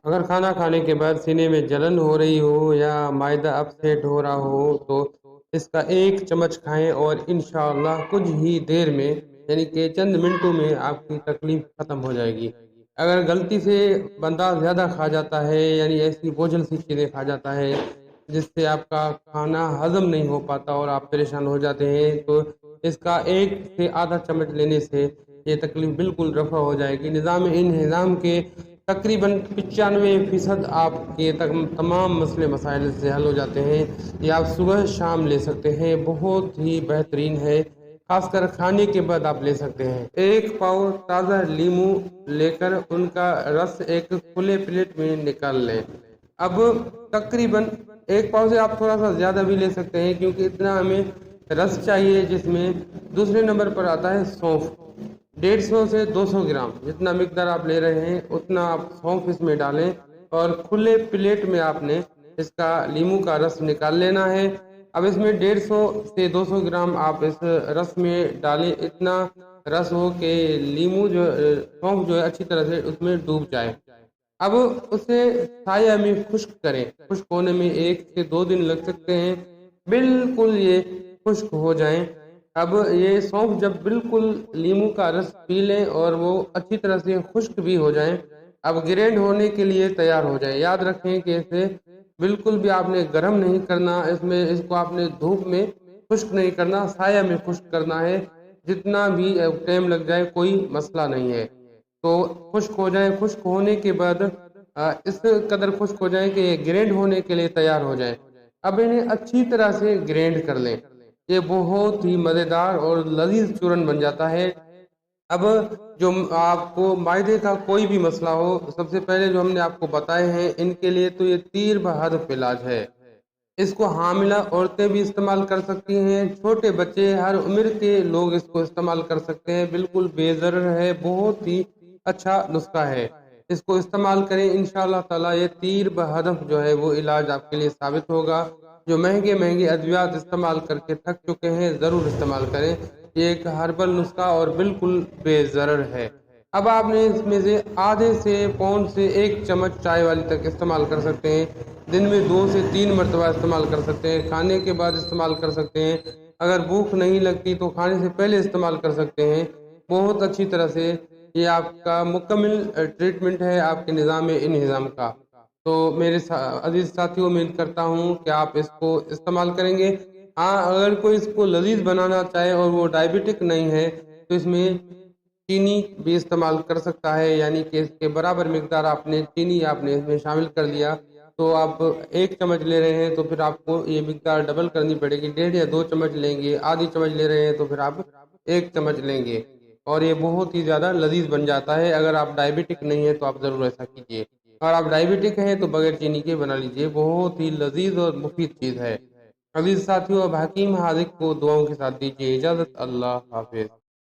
اگر کھانا کھانے کے بعد سینے میں جلن ہو رہی ہو یا معدہ اپسیٹ ہو رہا ہو تو اس کا 1 چمچ کھائیں اور انشاءاللہ کچھ ہی دیر میں یعنی کہ چند منٹوں میں آپ کی تکلیف ختم ہو جائے گی۔ اگر غلطی سے بندہ زیادہ کھا جاتا ہے یعنی ایسی بوجھل سی چیزیں کھا جاتا ہے جس سے آپ کا کھانا ہضم نہیں ہو پاتا اور آپ پریشان ہو جاتے ہیں، تو اس کا 1 سے آدھا چمچ لینے سے یہ تکلیف بالکل رفع ہو جائے گی۔ نظام انہضام کے تقریباً 95% آپ کے تمام مسئلے مسائل سے حل ہو جاتے ہیں۔ یہ آپ صبح شام لے سکتے ہیں، بہت ہی بہترین ہے، خاص کر کھانے کے بعد آپ لے سکتے ہیں۔ 1 پاؤ تازہ لیموں لے کر ان کا رس ایک کھلے پلیٹ میں نکال لیں۔ اب تقریباً 1 پاؤ سے آپ تھوڑا سا زیادہ بھی لے سکتے ہیں کیونکہ اتنا ہمیں رس چاہیے، جس میں دوسرے نمبر پر آتا ہے سونف۔ 150 سے 200 گرام جتنا مقدار آپ لے رہے ہیں اتنا آپ سونف اس میں ڈالیں اور کھلے پلیٹ میں آپ نے اس کا لیموں کا رس نکال لینا ہے۔ اب اس میں 150 سے 200 گرام آپ اس رس میں ڈالیں، اتنا رس ہو کہ لیموں سونف جو ہے اچھی طرح سے اس میں ڈوب جائے۔ اب اسے سایہ میں خشک کریں، خشک ہونے میں 1 سے 2 دن لگ سکتے ہیں، بالکل یہ خشک ہو جائیں۔ اب یہ سونف جب بالکل لیموں کا رس پی لیں اور وہ اچھی طرح سے خشک بھی ہو جائیں، اب گرینڈ ہونے کے لیے تیار ہو جائے۔ یاد رکھیں کہ اسے بالکل بھی آپ نے گرم نہیں کرنا، اس کو آپ نے دھوپ میں خشک نہیں کرنا، سایہ میں خشک کرنا ہے۔ جتنا بھی ٹائم لگ جائے کوئی مسئلہ نہیں ہے، تو خشک ہو جائیں۔ خشک ہونے کے بعد اس قدر خشک ہو جائیں کہ یہ گرینڈ ہونے کے لیے تیار ہو جائیں۔ اب انہیں اچھی طرح سے گرینڈ کر لیں، یہ بہت ہی مزیدار اور لذیذ چورن بن جاتا ہے۔ اب جو آپ کو معدے کا کوئی بھی مسئلہ ہو، سب سے پہلے جو ہم نے آپ کو بتائے ہیں ان کے لیے تو یہ تیر بہدف علاج ہے۔ اس کو حاملہ عورتیں بھی استعمال کر سکتی ہیں، چھوٹے بچے، ہر عمر کے لوگ اس کو استعمال کر سکتے ہیں، بالکل بے ضرر ہے، بہت ہی اچھا نسخہ ہے۔ اس کو استعمال کریں، انشاءاللہ تعالی یہ تیر بہدف جو ہے وہ علاج آپ کے لیے ثابت ہوگا۔ جو مہنگے مہنگے ادویات استعمال کر کے تھک چکے ہیں ضرور استعمال کریں، یہ ایک ہربل نسخہ اور بالکل بے ضرر ہے۔ اب آپ نے اس میں سے آدھے سے پون سے 1 چمچ چائے والی تک استعمال کر سکتے ہیں، دن میں 2 سے 3 مرتبہ استعمال کر سکتے ہیں، کھانے کے بعد استعمال کر سکتے ہیں، اگر بھوک نہیں لگتی تو کھانے سے پہلے استعمال کر سکتے ہیں۔ بہت اچھی طرح سے یہ آپ کا مکمل ٹریٹمنٹ ہے آپ کے نظام انہضام کا۔ تو میرے عزیز ساتھیوں، امید کرتا ہوں کہ آپ اس کو استعمال کریں گے۔ ہاں، اگر کوئی اس کو لذیذ بنانا چاہے اور وہ ڈائبٹک نہیں ہے تو اس میں چینی بھی استعمال کر سکتا ہے، یعنی کہ اس کے برابر مقدار آپ نے چینی آپ نے اس میں شامل کر لیا تو آپ 1 چمچ لے رہے ہیں تو پھر آپ کو یہ مقدار ڈبل کرنی پڑے گی، 1.5 یا 2 چمچ لیں گے، آدھی چمچ لے رہے ہیں تو پھر آپ 1 چمچ لیں گے اور یہ بہت ہی زیادہ لذیذ بن جاتا ہے۔ اگر آپ ڈائبٹک نہیں ہیں تو آپ ضرور ایسا کیجیے، اور آپ ڈائبٹک ہیں تو بغیر چینی کے بنا لیجیے، بہت ہی لذیذ اور مفید چیز ہے۔ عزیز ساتھیوں، اب حکیم حاذق کو دعاؤں کے ساتھ دیجیے اجازت۔ اللہ حافظ۔